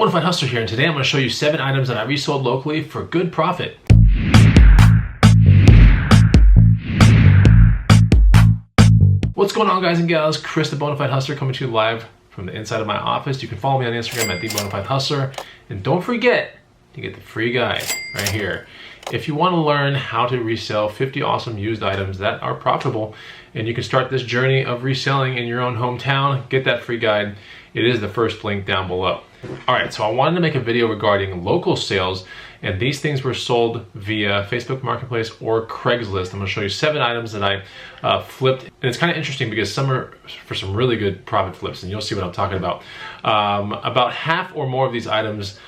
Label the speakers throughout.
Speaker 1: Bonafide Hustler here, and today I'm going to show you 7 items that I resold locally for good profit. What's going on, guys and gals? Chris the Bonafide Hustler coming to you live from the inside of my office. You can follow me on Instagram at @TheBonafide and don't forget to get the free guide right here. If you want to learn how to resell 50 awesome used items that are profitable, and you can start this journey of reselling in your own hometown, get that free guide. It is the first link down below. All right, so I wanted to make a video regarding local sales, and these things were sold via Facebook Marketplace or Craigslist. I'm gonna show you 7 items that I flipped, and it's kind of interesting because some are for some really good profit flips, and you'll see what I'm talking about. About half or more of these items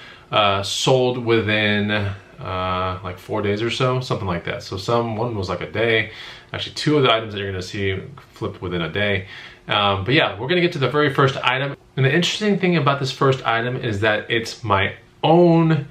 Speaker 1: sold within like 4 days or so, something like that. So one was like a day. Actually, 2 of the items that you're gonna see flipped within a day. But yeah, we're gonna get to the very first item. And the interesting thing about this first item is that it's my own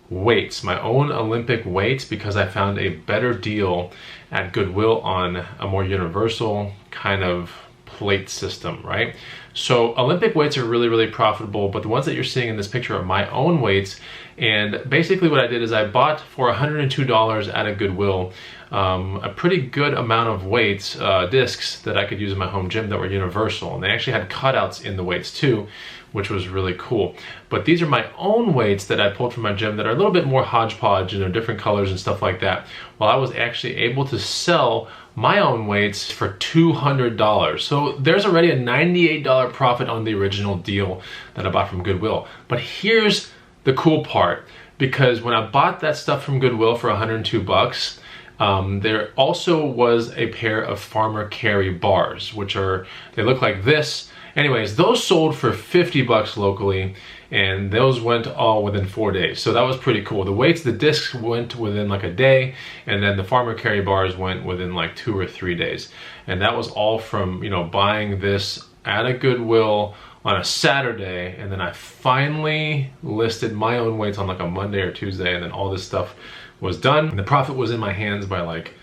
Speaker 1: weights, my own Olympic weights, because I found a better deal at Goodwill on a more universal kind of plate system, right? So Olympic weights are really, really profitable, but the ones that you're seeing in this picture are my own weights. And basically what I did is I bought for $102 at a Goodwill a pretty good amount of weights, discs that I could use in my home gym that were universal. And they actually had cutouts in the weights too, which was really cool. But these are my own weights that I pulled from my gym that are a little bit more hodgepodge, and they're different colors and stuff like that. Well, I was actually able to sell my own weights for $200. So there's already a $98 profit on the original deal that I bought from Goodwill. But here's the cool part, because when I bought that stuff from Goodwill for 102 bucks, there also was a pair of Farmer Carry bars, which they look like this. Anyways, those sold for 50 bucks locally, and those went all within 4 days. So that was pretty cool. The weights, the discs went within like a day, and then the Farmer Carry bars went within like 2 or 3 days. And that was all from, buying this at a Goodwill on a Saturday, and then I finally listed my own weights on like a Monday or Tuesday, and then all this stuff was done, and the profit was in my hands by like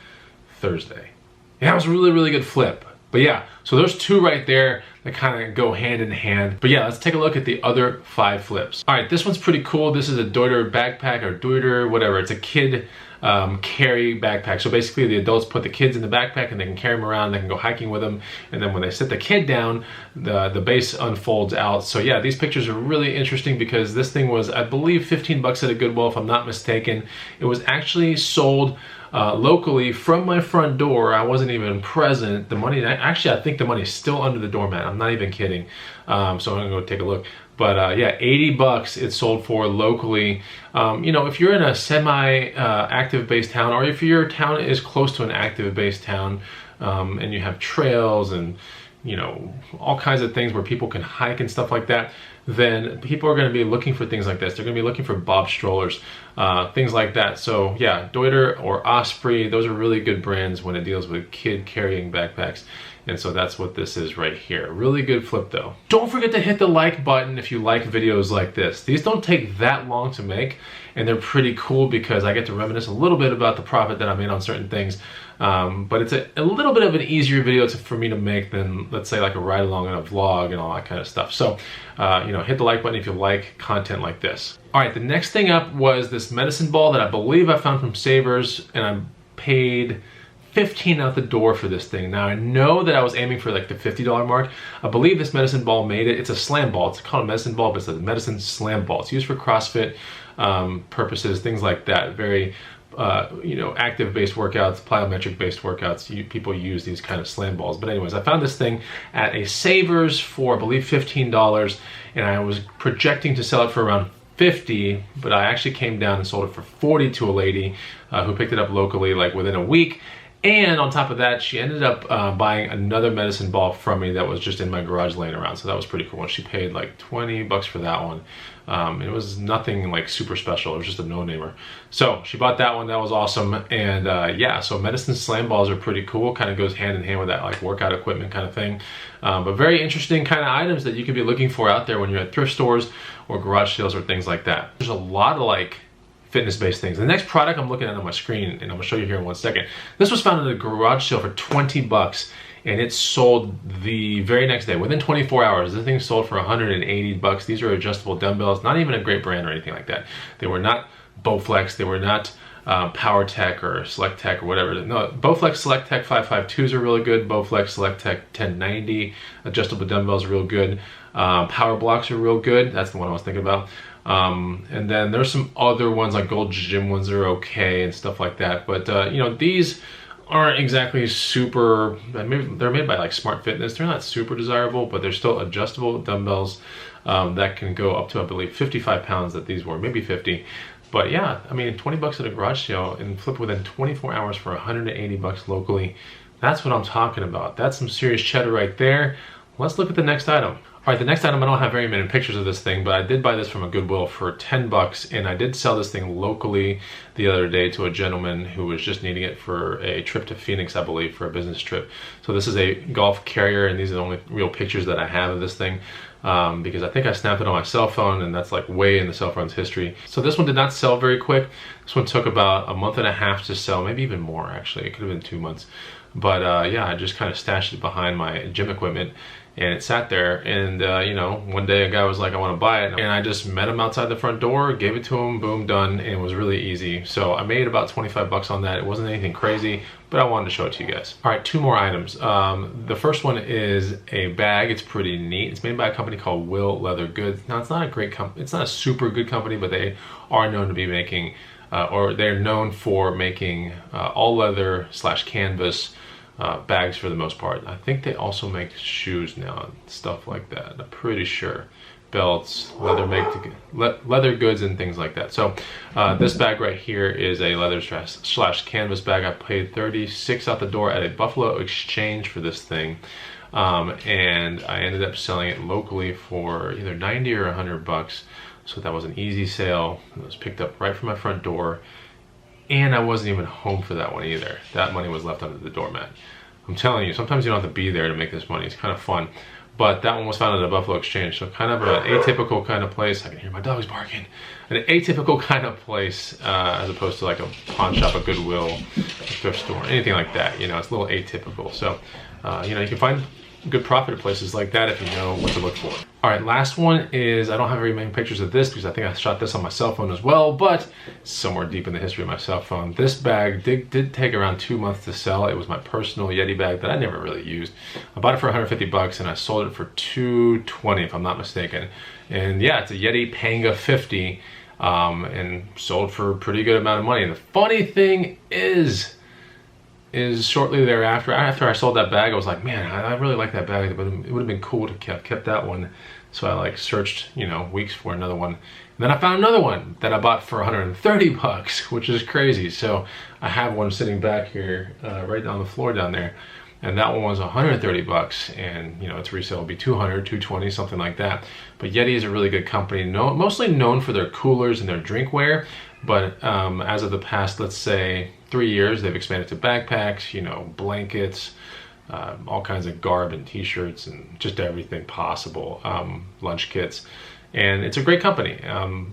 Speaker 1: Thursday. Yeah, it was a really, really good flip. But yeah, so there's 2 right there that kind of go hand in hand. But yeah, let's take a look at the other 5 flips. All right, this one's pretty cool. This is a Deuter backpack, or Deuter, whatever. It's a kid carry backpack. So basically the adults put the kids in the backpack and they can carry them around, they can go hiking with them, and then when they sit the kid down, the base unfolds out. So yeah, these pictures are really interesting because this thing was, I believe, 15 bucks at a Goodwill, if I'm not mistaken. It was actually sold locally from my front door. I wasn't even present. The money, actually I think the money's still under the doormat. I'm not even kidding. So I'm gonna go take a look. But yeah, 80 bucks it sold for locally. If you're in a semi-active based town, or if your town is close to an active based town, and you have trails and all kinds of things where people can hike and stuff like that, then people are going to be looking for things like this. They're going to be looking for Bob strollers, things like that. So yeah, Deuter or Osprey, those are really good brands when it deals with kid carrying backpacks. And so that's what this is right here. Really good flip though. Don't forget to hit the like button if you like videos like this. These don't take that long to make, and they're pretty cool because I get to reminisce a little bit about the profit that I made on certain things. But it's a little bit of an easier video for me to make than, let's say, like a ride along in a vlog and all that kind of stuff. So, hit the like button if you like content like this. All right, the next thing up was this medicine ball that I believe I found from Savers, and I paid $15 out the door for this thing. Now I know that I was aiming for like the $50 mark. I believe this medicine ball made it. It's a slam ball. It's called a medicine ball, but it's a medicine slam ball. It's used for CrossFit purposes, things like that. Very active-based workouts, plyometric-based workouts. People use these kind of slam balls. But anyways, I found this thing at a Savers for, I believe, $15, and I was projecting to sell it for around $50, but I actually came down and sold it for $40 to a lady who picked it up locally like within a week. And on top of that, she ended up buying another medicine ball from me that was just in my garage laying around. So that was pretty cool. And she paid like 20 bucks for that one. It was nothing like super special. It was just a no-namer. So she bought that one. That was awesome. And yeah, so medicine slam balls are pretty cool. Kind of goes hand in hand with that like workout equipment kind of thing. But very interesting kind of items that you could be looking for out there when you're at thrift stores or garage sales or things like that. There's a lot of like fitness-based things. The next product I'm looking at on my screen, and I'm gonna show you here in 1 second. This was found at a garage sale for 20 bucks, and it sold the very next day. Within 24 hours, this thing sold for 180 bucks. These are adjustable dumbbells, not even a great brand or anything like that. They were not Bowflex, they were not Power Tech or Select Tech or whatever. No, Bowflex Select Tech 552s are really good. Bowflex Select Tech 1090 adjustable dumbbells are real good. Power Blocks are real good. That's the one I was thinking about. And then there's some other ones like Gold Gym ones that are okay and stuff like that. But you know, these aren't exactly super, maybe they're made by like Smart Fitness. They're not super desirable, but they're still adjustable dumbbells that can go up to, I believe, 55 pounds that these were, maybe 50. But yeah, I mean, 20 bucks at a garage sale and flip within 24 hours for 180 bucks locally. That's what I'm talking about. That's some serious cheddar right there. Let's look at the next item. All right, the next item, I don't have very many pictures of this thing, but I did buy this from a Goodwill for 10 bucks, and I did sell this thing locally the other day to a gentleman who was just needing it for a trip to Phoenix, I believe, for a business trip. So this is a golf carrier, and these are the only real pictures that I have of this thing, because I think I snapped it on my cell phone, and that's like way in the cell phone's history. So this one did not sell very quick. This one took about a month and a half to sell, maybe even more actually. It could have been 2 months. But yeah, I just kind of stashed it behind my gym equipment, and it sat there. And you know, one day a guy was like, I want to buy it, and I just met him outside the front door, gave it to him, boom, done. And it was really easy. So I made about 25 bucks on that. It wasn't anything crazy, but I wanted to show it to you guys. All right, 2 more items. The first one is a bag. It's pretty neat. It's made by a company called Will Leather Goods. Now, it's not a great company. It's not a super good company, but they are known to be making, or they're known for making all leather / canvas bags for the most part. I think they also make shoes now and stuff like that. I'm pretty sure. Belts, leather goods and things like that. So this bag right here is a leather / canvas bag. I paid $36 out the door at a Buffalo Exchange for this thing. And I ended up selling it locally for either 90 or 100 bucks. So that was an easy sale. It was picked up right from my front door. And I wasn't even home for that one either. That money was left under the doormat. I'm telling you, sometimes you don't have to be there to make this money. It's kind of fun. But that one was found at a Buffalo Exchange. So kind of an atypical kind of place. I can hear my dogs barking. An atypical kind of place as opposed to like a pawn shop, a Goodwill, a thrift store, anything like that. You know, it's a little atypical. So, you know, you can find good profit at places like that if you know what to look for. All right, last one is, I don't have very many pictures of this because I think I shot this on my cell phone as well, but somewhere deep in the history of my cell phone. This bag did take around 2 months to sell. It was my personal Yeti bag that I never really used. I bought it for 150 bucks and I sold it for $220 if I'm not mistaken. And yeah, it's a Yeti Panga 50 and sold for a pretty good amount of money. And the funny thing is shortly thereafter, after I sold that bag, I was like, man, I really like that bag, but it would have been cool to have kept that one. So I like searched, you know, weeks for another one. And then I found another one that I bought for 130 bucks, which is crazy. So I have one sitting back here, right on the floor down there. And that one was 130 bucks, and you know, its resale would be 200, 220, something like that. But Yeti is a really good company, mostly known for their coolers and their drinkware. But as of the past, let's say 3 years, they've expanded to backpacks, you know, blankets, all kinds of garb and t-shirts and just everything possible, lunch kits. And it's a great company.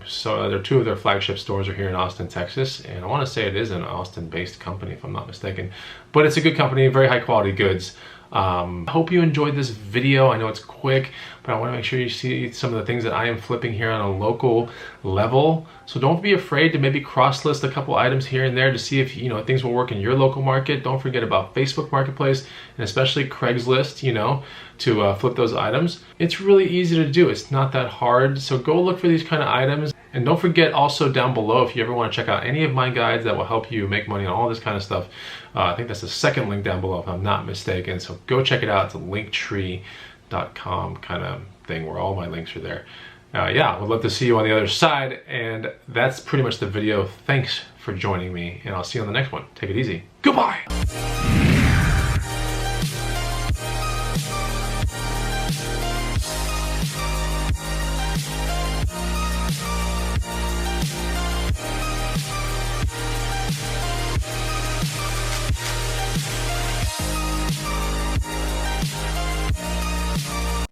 Speaker 1: So there are 2 of their flagship stores are here in Austin, Texas. And I want to say it is an Austin-based company, if I'm not mistaken. But it's a good company, very high quality goods. I hope you enjoyed this video. I know it's quick, but I want to make sure you see some of the things that I am flipping here on a local level. So don't be afraid to maybe cross-list a couple items here and there to see if, you know, things will work in your local market. Don't forget about Facebook Marketplace and especially Craigslist, you know, to flip those items. It's really easy to do. It's not that hard. So go look for these kind of items. And don't forget also down below, if you ever want to check out any of my guides that will help you make money on all this kind of stuff, I think that's the second link down below if I'm not mistaken. So go check it out. It's a linktree.com kind of thing where all my links are there. Yeah, would love to see you on the other side. And that's pretty much the video. Thanks for joining me, and I'll see you on the next one. Take it easy. Goodbye.